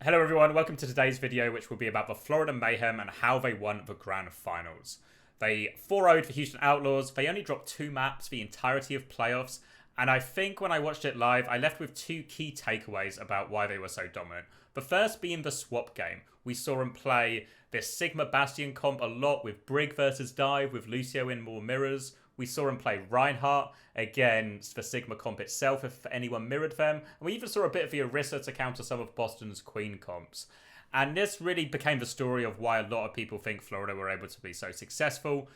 Hello everyone, welcome to today's video, which will be about the Florida Mayhem and how they won the Grand Finals. They 4-0'd for Houston Outlaws. They only dropped 2 maps the entirety of playoffs, and I think when I watched it live, I left with 2 key takeaways about why they were so dominant. The first being the swap game. We saw them play this Sigma Bastion comp a lot with Brig versus Dive, with Lucio in more mirrors. We saw him play Reinhardt against the Sigma comp itself if anyone mirrored them. And we even saw a bit of the Orisa to counter some of Boston's Queen comps. And this really became the story of why a lot of people think Florida were able to be so successful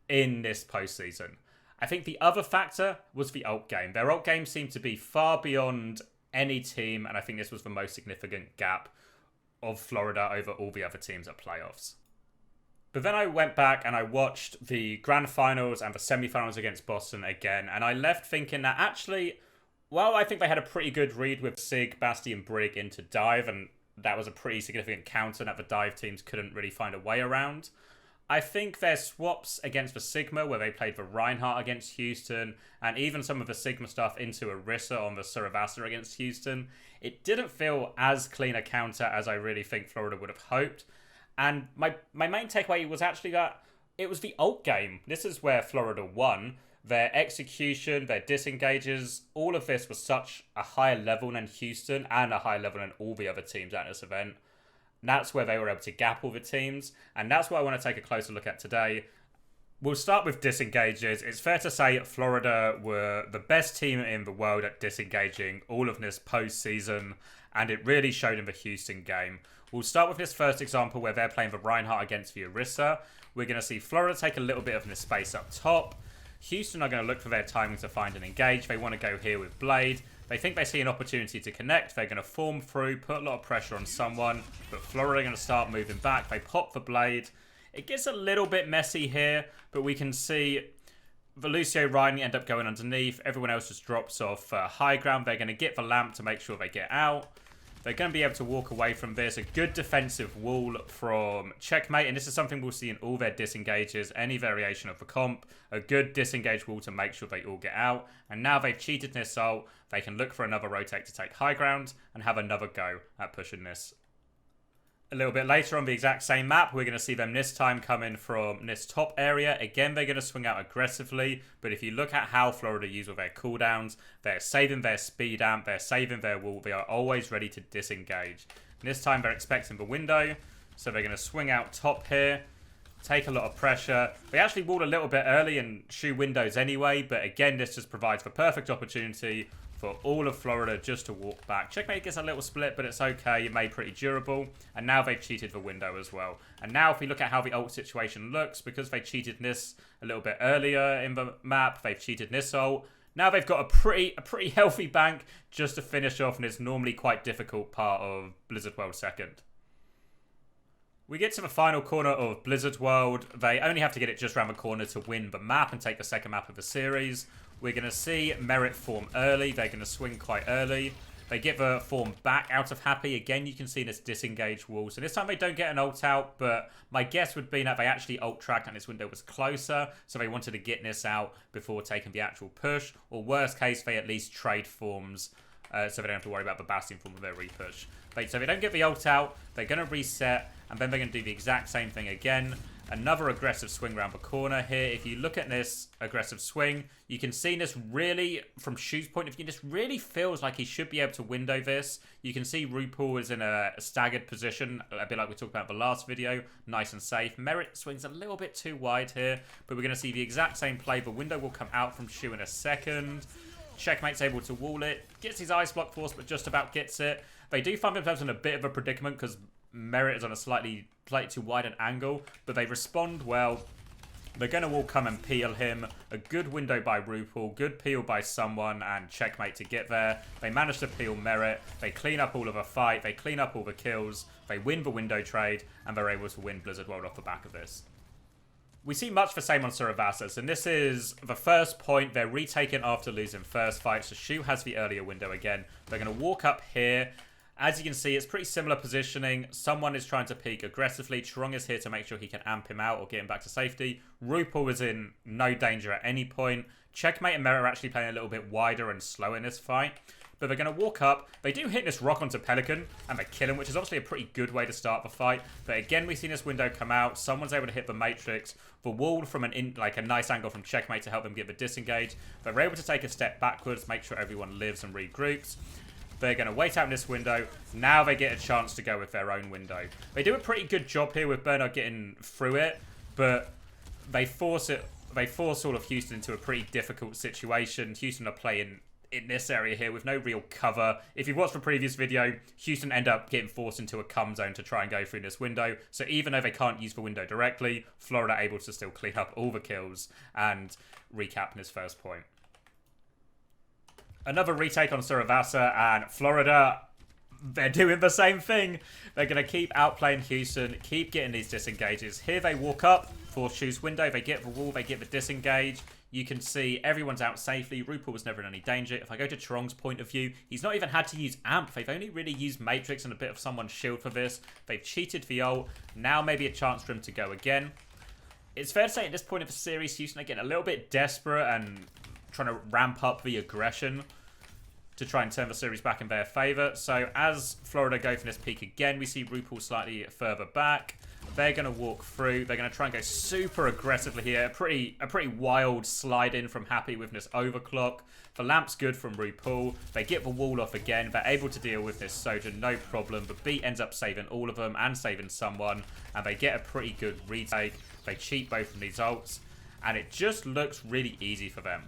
in this postseason. I think the other factor was the ult game. Their ult game seemed to be far beyond any team, and I think this was the most significant gap of Florida over all the other teams at playoffs. But then I went back and I watched the Grand Finals and the semi-finals against Boston again, and I left thinking that actually, well, I think they had a pretty good read with Sig, Bastion, Brig into Dive, and that was a pretty significant counter that the Dive teams couldn't really find a way around. I think their swaps against the Sigma, where they played the Reinhardt against Houston, and even some of the Sigma stuff into Orisa on the Suravasa against Houston, it didn't feel as clean a counter as I really think Florida would have hoped. And my main takeaway was actually that it was the ult game. This is where Florida won. Their execution, their disengages, all of this was such a higher level than Houston and a higher level than all the other teams at this event. And that's where they were able to gap all the teams. And that's what I want to take a closer look at today. We'll start with disengages. It's fair to say Florida were the best team in the world at disengaging all of this postseason. And it really showed in the Houston game. We'll start with this first example where they're playing the Reinhardt against the Orisa. We're going to see Florida take a little bit of this space up top. Houston are going to look for their timing to find and engage. They want to go here with Blade. They think they see an opportunity to connect. They're going to form through, put a lot of pressure on someone. But Florida are going to start moving back. They pop the Blade. It gets a little bit messy here, but we can see the Lucio Reinhardt end up going underneath. Everyone else just drops off high ground. They're going to get the lamp to make sure they get out. They're going to be able to walk away from this. A good defensive wall from Checkmate. And this is something we'll see in all their disengages. Any variation of the comp. A good disengage wall to make sure they all get out. And now they've cheated this ult. They can look for another rotate to take high ground. And have another go at pushing this. A little bit later on the exact same map, we're going to see them this time coming from this top area. Again, they're going to swing out aggressively. But if you look at how Florida use all their cooldowns, they're saving their speed amp, they're saving their wall. They are always ready to disengage. And this time they're expecting the window. So they're going to swing out top here. Take a lot of pressure. They actually walled a little bit early and shoot windows anyway. But again, this just provides the perfect opportunity for all of Florida just to walk back. Checkmate gets a little split, but it's okay. It made pretty durable. And now they've cheated the window as well. And now if we look at how the ult situation looks, because they cheated this a little bit earlier in the map, they've cheated this ult. Now they've got a pretty healthy bank just to finish off in this normally quite difficult part of Blizzard World 2nd. We get to the final corner of Blizzard World. They only have to get it just around the corner to win the map and take the second map of the series. We're going to see Merit form early. They're going to swing quite early. They get the form back out of Happy. Again, you can see this disengage wall. So this time they don't get an ult out, but my guess would be that they actually ult tracked and this window was closer. So they wanted to get this out before taking the actual push. Or worst case, they at least trade forms so they don't have to worry about the Bastion form of their repush. So they don't get the ult out. They're going to reset and then they're going to do the exact same thing again. Another aggressive swing around the corner here. If you look at this aggressive swing, you can see this really, from Shu's point of view, this really feels like he should be able to window this. You can see RuPaul is in a staggered position, a bit like we talked about in the last video. Nice and safe. Merit swings a little bit too wide here, but we're going to see the exact same play. The window will come out from Shu in a second. Checkmate's able to wall it. Gets his ice block force, but just about gets it. They do find themselves in a bit of a predicament because Merit is on a slightly too wide an angle, but they respond well. They're going to all come and peel him. A good window by RuPaul, good peel by someone, and Checkmate to get there. They manage to peel Merit. They clean up all of a fight. They clean up all the kills. They win the window trade, and they're able to win Blizzard World off the back of this. We see much the same on Suravasas, and this is the first point. They're retaken after losing first fight, so Shu has the earlier window again. They're going to walk up here. As you can see, it's pretty similar positioning. Someone is trying to peek aggressively. Trong is here to make sure he can amp him out or get him back to safety. RuPaul is in no danger at any point. Checkmate and Merit are actually playing a little bit wider and slow in this fight. but they're going to walk up. They do hit this rock onto Pelican, and they kill him, which is obviously a pretty good way to start the fight. But again, we see this window come out. Someone's able to hit the Matrix. The wall from a nice angle from Checkmate to help them get the disengage. They're able to take a step backwards, make sure everyone lives and regroups. They're going to wait out in this window. Now they get a chance to go with their own window. They do a pretty good job here with Bernard getting through it, but they force all of Houston into a pretty difficult situation. Houston are playing in this area here with no real cover. If you've watched the previous video, Houston end up getting forced into a cum zone to try and go through this window. So even though they can't use the window directly, Florida are able to still clean up all the kills and recap in his first point. Another retake on Suravasa, and Florida, they're doing the same thing. They're going to keep outplaying Houston, keep getting these disengages. Here they walk up, force choose window, they get the wall, they get the disengage. You can see everyone's out safely. RuPaul was never in any danger. If I go to Chorong's point of view, he's not even had to use Amp. They've only really used Matrix and a bit of someone's shield for this. They've cheated the ult. Now maybe a chance for him to go again. It's fair to say at this point of the series, Houston are getting a little bit desperate and trying to ramp up the aggression to try and turn the series back in their favour. So as Florida go for this peak again, we see RuPaul slightly further back. They're going to walk through. They're going to try and go super aggressively here. A pretty wild slide in from Happy with this overclock. The lamp's good from RuPaul. They get the wall off again. They're able to deal with this Sojourn, no problem. But Beat ends up saving all of them and saving someone. And they get a pretty good retake. They cheat both of these ults. And it just looks really easy for them.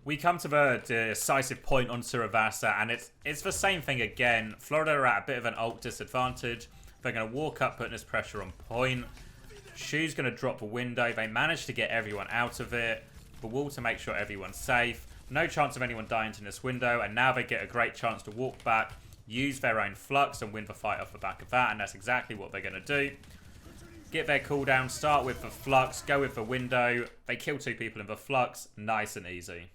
We come to the decisive point on Suravasa, and it's the same thing again. Florida are at a bit of an ult disadvantage. They're going to walk up, putting this pressure on point. Shu's going to drop the window. They manage to get everyone out of it. The wall to make sure everyone's safe. No chance of anyone dying in this window, and now they get a great chance to walk back, use their own flux, and win the fight off the back of that, and that's exactly what they're going to do. Get their cooldown, start with the flux, go with the window. They kill 2 people in the flux. Nice and easy.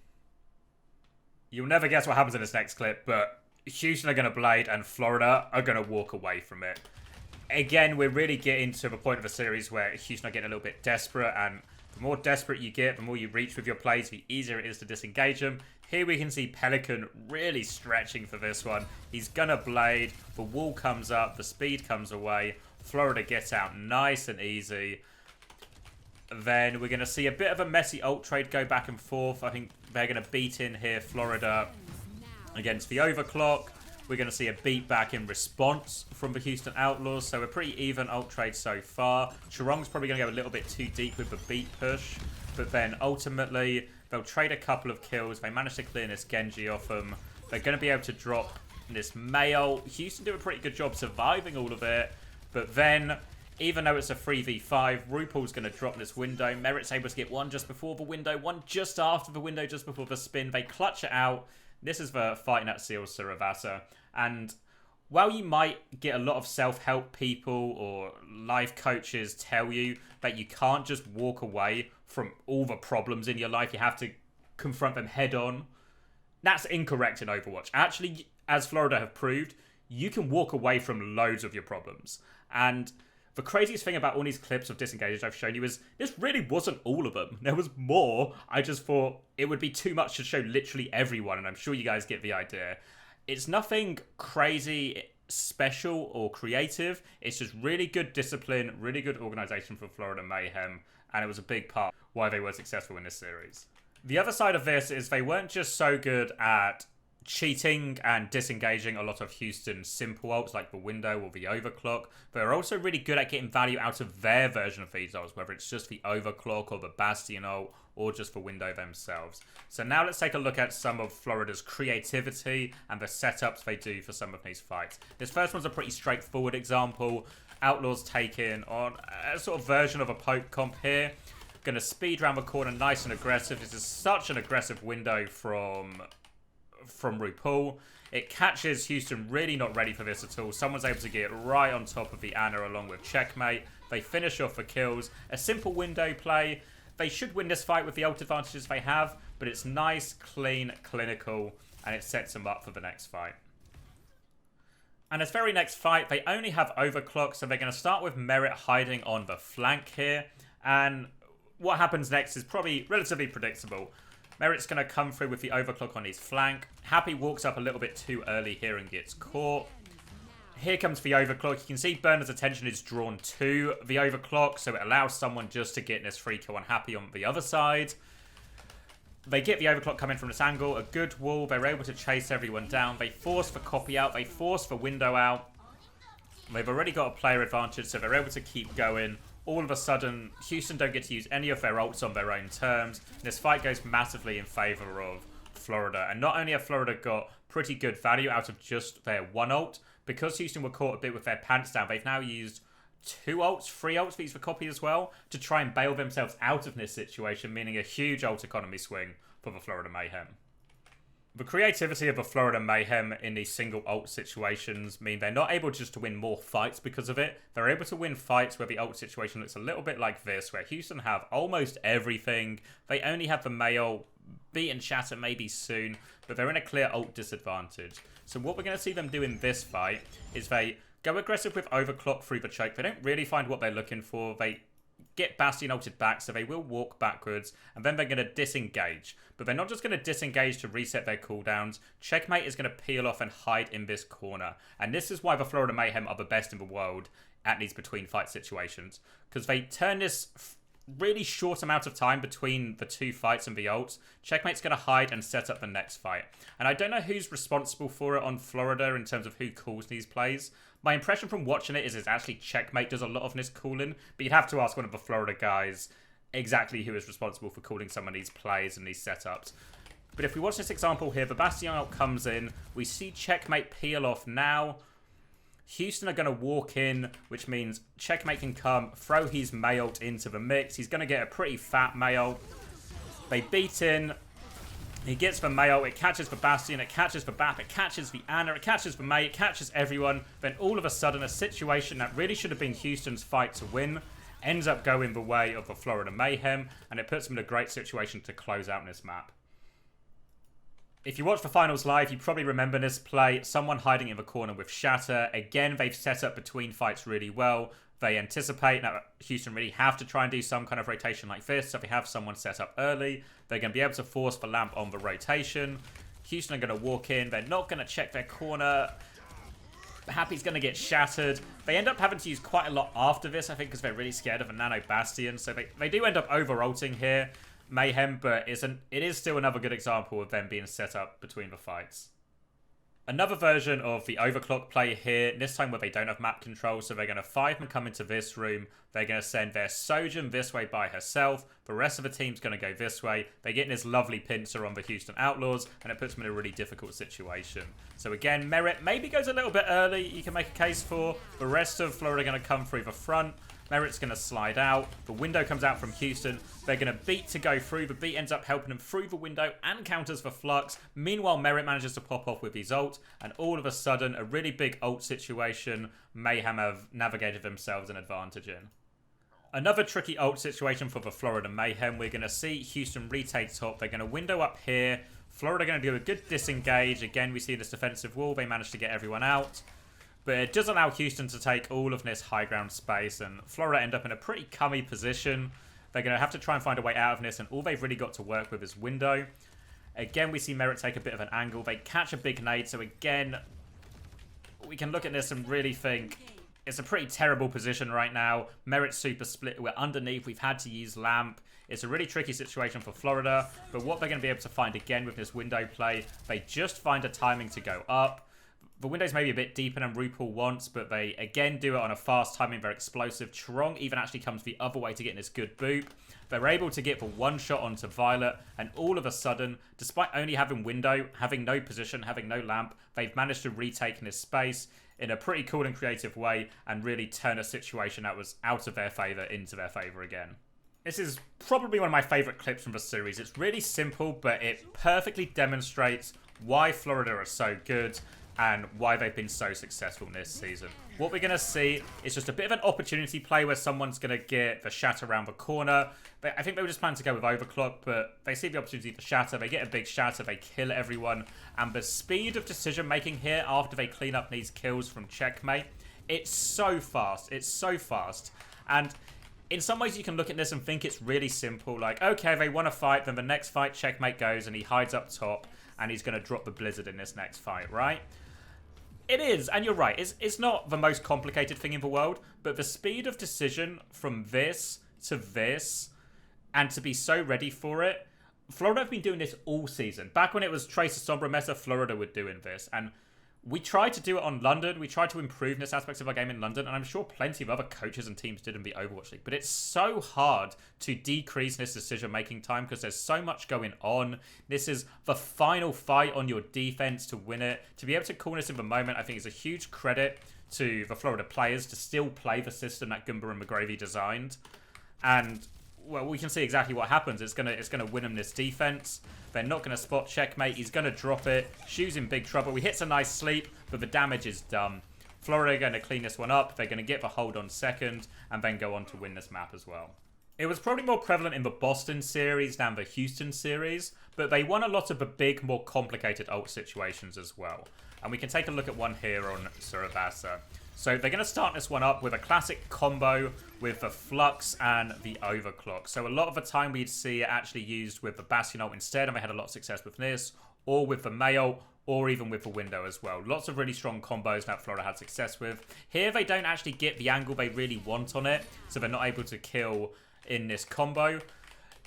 You'll never guess what happens in this next clip, but Houston are going to Blade and Florida are going to walk away from it. Again, we're really getting to the point of the series where Houston are getting a little bit desperate, and the more desperate you get, the more you reach with your plays, the easier it is to disengage them. Here we can see Pelican really stretching for this one. He's going to Blade, the wall comes up, the speed comes away, Florida gets out nice and easy. Then we're going to see a bit of a messy ult trade go back and forth. I think they're going to beat in here Florida against the overclock. We're going to see a beat back in response from the Houston Outlaws. So a pretty even ult trade so far. Chorong's probably going to go a little bit too deep with the beat push. But then ultimately, they'll trade a couple of kills. They manage to clear this Genji off them. They're going to be able to drop this May ult. Houston do a pretty good job surviving all of it. But then, even though it's a 3v5, RuPaul's going to drop this window. Merit's able to get one just before the window, one just after the window, just before the spin. They clutch it out. This is the fighting that seals Suravasa. And while you might get a lot of self-help people or life coaches tell you that you can't just walk away from all the problems in your life, you have to confront them head on, that's incorrect in Overwatch. Actually, as Florida have proved, you can walk away from loads of your problems. And the craziest thing about all these clips of Disengages I've shown you is this really wasn't all of them. There was more. I just thought it would be too much to show literally everyone, and I'm sure you guys get the idea. It's nothing crazy, special, or creative. It's just really good discipline, really good organization for Florida Mayhem, and it was a big part why they were successful in this series. The other side of this is they weren't just so good at cheating and disengaging a lot of Houston's simple ults like the window or the overclock, but are also really good at getting value out of their version of these ults, whether it's just the overclock or the Bastion ult or just the window themselves. So now let's take a look at some of Florida's creativity and the setups they do for some of these fights. This first one's a pretty straightforward example. Outlaws taking on a sort of version of a poke comp here. Going to speed around the corner nice and aggressive. This is such an aggressive window from RuPaul. It catches Houston really not ready for this at all. Someone's able to get right on top of the Ana along with Checkmate. They finish off the kills. A simple window play. They should win this fight with the ult advantages they have, but it's nice, clean, clinical, and it sets them up for the next fight. And this very next fight, they only have overclock, so they're going to start with Merit hiding on the flank here. And what happens next is probably relatively predictable. Merit's going to come through with the overclock on his flank. Happy walks up a little bit too early here and gets caught. Here comes the overclock. You can see Burner's attention is drawn to the overclock, so it allows someone just to get this free kill on Happy on the other side. They get the overclock coming from this angle, a good wall. They're able to chase everyone down. They force the copy out. They force the window out. They've already got a player advantage, so they're able to keep going. All of a sudden, Houston don't get to use any of their ults on their own terms. This fight goes massively in favor of Florida. And not only have Florida got pretty good value out of just their one ult, because Houston were caught a bit with their pants down, they've now used 3 ults for each for copy as well, to try and bail themselves out of this situation, meaning a huge ult economy swing for the Florida Mayhem. The creativity of the Florida Mayhem in these single ult situations mean they're not able just to win more fights because of it. They're able to win fights where the ult situation looks a little bit like this, where Houston have almost everything. They only have the Mayo, beat and shatter maybe soon, but they're in a clear ult disadvantage. So what we're going to see them do in this fight is they go aggressive with overclock through the choke. They don't really find what they're looking for. They get Bastion ulted back, so they will walk backwards, and then they're going to disengage. But they're not just going to disengage to reset their cooldowns. Checkmate is going to peel off and hide in this corner. And this is why the Florida Mayhem are the best in the world at these between fight situations. Because they turn this really short amount of time between the 2 fights and the ults. Checkmate's going to hide and set up the next fight. And I don't know who's responsible for it on Florida in terms of who calls these plays. My impression from watching it is it's actually Checkmate does a lot of this calling, but you'd have to ask one of the Florida guys exactly who is responsible for calling some of these plays and these setups. But if we watch this example here, the Bastion ult comes in, we see Checkmate peel off now. Houston are going to walk in, which means Checkmate can come, throw his May ult into the mix. He's going to get a pretty fat May ult. They beat in. He gets the May ult, it catches the Bastion, it catches the Bap, it catches the Ana, it catches the May, it catches everyone. Then all of a sudden, a situation that really should have been Houston's fight to win ends up going the way of the Florida Mayhem, and it puts them in a great situation to close out this map. If you watch the finals live, you probably remember this play. Someone hiding in the corner with Shatter. Again, they've set up between fights really well. They anticipate that Houston really have to try and do some kind of rotation like this. So if they have someone set up early, they're going to be able to force the lamp on the rotation. Houston are going to walk in. They're not going to check their corner. Happy's going to get shattered. They end up having to use quite a lot after this, I think, because they're really scared of a Nano Bastion. So they do end up over-ulting here, Mayhem, but it is still another good example of them being set up between the fights. Another version of the overclock play here, this time where they don't have map control, so they're going to 5-man come into this room. They're going to send their Sojourn this way by herself. The rest of the team's going to go this way. They get this lovely pincer on the Houston Outlaws, and it puts them in a really difficult situation. So again, Merit maybe goes a little bit early, you can make a case for. The rest of Florida are going to come through the front. Merit's going to slide out. The window comes out from Houston. They're going to beat to go through. The beat ends up helping them through the window and counters the flux. Meanwhile, Merit manages to pop off with his ult. And all of a sudden, a really big ult situation, Mayhem have navigated themselves an advantage in. Another tricky ult situation for the Florida Mayhem. We're going to see Houston retake top. They're going to window up here. Florida are going to do a good disengage. Again, we see this defensive wall. They manage to get everyone out. But it does allow Houston to take all of this high ground space, and Florida end up in a pretty cummy position. They're going to have to try and find a way out of this, and all they've really got to work with is window. Again, we see Merit take a bit of an angle. They catch a big nade, so again, we can look at this and really think it's a pretty terrible position right now. Merit's super split. We're underneath. We've had to use Lamp. It's a really tricky situation for Florida, but what they're going to be able to find again with this window play, they just find a timing to go up. The window's maybe a bit deeper than RuPaul wants, but they again do it on a fast timing, very explosive. Trong even actually comes the other way to get this good boop. They're able to get the one shot onto Violet, and all of a sudden, despite only having window, having no position, having no lamp, they've managed to retake this space in a pretty cool and creative way and really turn a situation that was out of their favour into their favour again. This is probably one of my favourite clips from the series. It's really simple, but it perfectly demonstrates why Florida are so good and why they've been so successful this season. What we're going to see is just a bit of an opportunity play where someone's going to get the shatter around the corner. I think they were just planning to go with overclock, but they see the opportunity for shatter. They get a big shatter, they kill everyone. And the speed of decision making here after they clean up these kills from Checkmate, it's so fast. It's so fast. And in some ways you can look at this and think it's really simple. Like, okay, they won a fight, then the next fight, checkmate goes, and he hides up top, and he's going to drop the Blizzard in this next fight, right? It is, and you're right. It's not the most complicated thing in the world, but the speed of decision from this to this, and to be so ready for it, Florida have been doing this all season. Back when it was Tracer Sombra meta, Florida were doing this, and we tried to do it on London. We tried to improve this aspect of our game in London, and I'm sure plenty of other coaches and teams did in the Overwatch League. But it's so hard to decrease this decision-making time because there's so much going on. This is the final fight on your defense to win it. To be able to call this in the moment, I think is a huge credit to the Florida players to still play the system that Goomba and McGravy designed. And, well, we can see exactly what happens. It's gonna win them this defense. They're not going to spot checkmate. He's going to drop it. Shu's in big trouble. He hits a nice sleep, but the damage is done. Florida are going to clean this one up. They're going to get the hold on second, and then go on to win this map as well. It was probably more prevalent in the Boston series than the Houston series, but they won a lot of the big, more complicated ult situations as well. And we can take a look at one here on Surabasa. So they're going to start this one up with a classic combo with the Flux and the Overclock. So a lot of the time we'd see it actually used with the Bastion ult instead, and they had a lot of success with this, or with the May ult, or even with the Window as well. Lots of really strong combos that Florida had success with. Here they don't actually get the angle they really want on it, so they're not able to kill in this combo.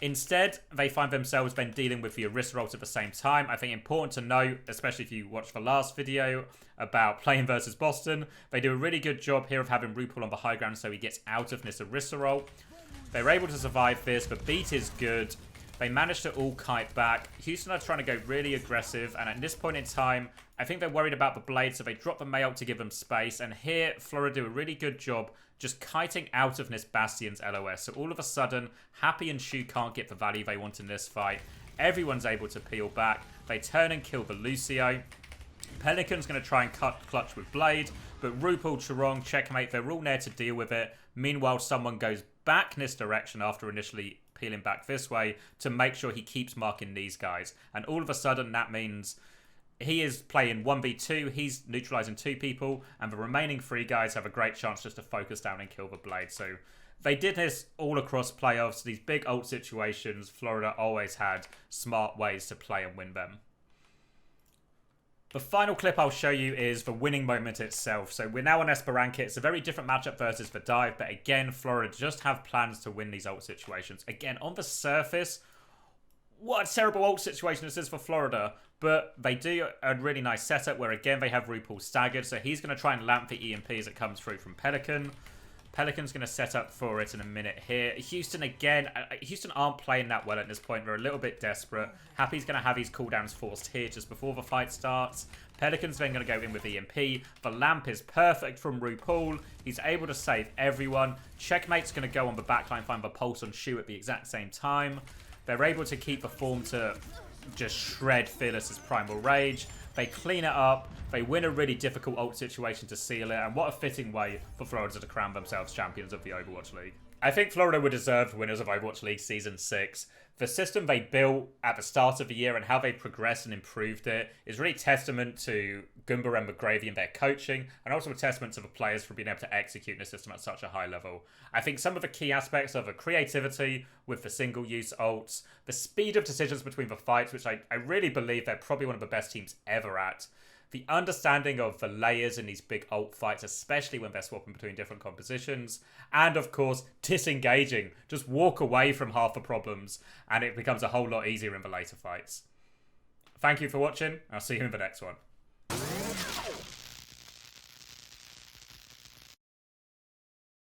Instead, they find themselves then dealing with the Orisa ult at the same time. I think important to note, especially if you watch the last video about playing versus Boston, they do a really good job here of having RuPaul on the high ground so he gets out of this Orisa ult. They're able to survive this. The beat is good. They manage to all kite back. Houston are trying to go really aggressive, and at this point in time, I think they're worried about the blade, so they drop the May ult to give them space. And here, Florida do a really good job just kiting out of this Bastion's LOS. So all of a sudden, Happy and Shu can't get the value they want in this fight. Everyone's able to peel back. They turn and kill the Lucio. Pelican's going to try and clutch with Blade, but RuPaul, Charong, Checkmate, they're all there to deal with it. Meanwhile, someone goes back in this direction after initially peeling back this way to make sure he keeps marking these guys. And all of a sudden, that means he is playing 1v2, he's neutralizing 2 people, and the remaining 3 guys have a great chance just to focus down and kill the Blade. So they did this all across playoffs. These big ult situations, Florida always had smart ways to play and win them. The final clip I'll show you is the winning moment itself. So we're now on Esperanza. It's a very different matchup versus the Dive, but again, Florida just have plans to win these ult situations. Again, on the surface, what a terrible ult situation this is for Florida, but they do a really nice setup where, again, they have RuPaul staggered, so he's going to try and lamp the EMP as it comes through from Pelican. Pelican's going to set up for it in a minute here. Houston, again, Houston aren't playing that well at this point. They're a little bit desperate. Happy's going to have his cooldowns forced here just before the fight starts. Pelican's then going to go in with EMP. The lamp is perfect from RuPaul. He's able to save everyone. Checkmate's going to go on the backline, find the pulse on Shu at the exact same time. They're able to keep the form to just shred Fearless's Primal Rage. They clean it up. They win a really difficult ult situation to seal it. And what a fitting way for Florida to crown themselves champions of the Overwatch League. I think Florida were deserved winners of Overwatch League Season 6. The system they built at the start of the year and how they progressed and improved it is really testament to Goomba and McGravy and their coaching, and also a testament to the players for being able to execute the system at such a high level. I think some of the key aspects are the creativity with the single-use ults, the speed of decisions between the fights, which I really believe they're probably one of the best teams ever at, the understanding of the layers in these big ult fights, especially when they're swapping between different compositions, and of course, disengaging. Just walk away from half the problems, and it becomes a whole lot easier in the later fights. Thank you for watching. I'll see you in the next one.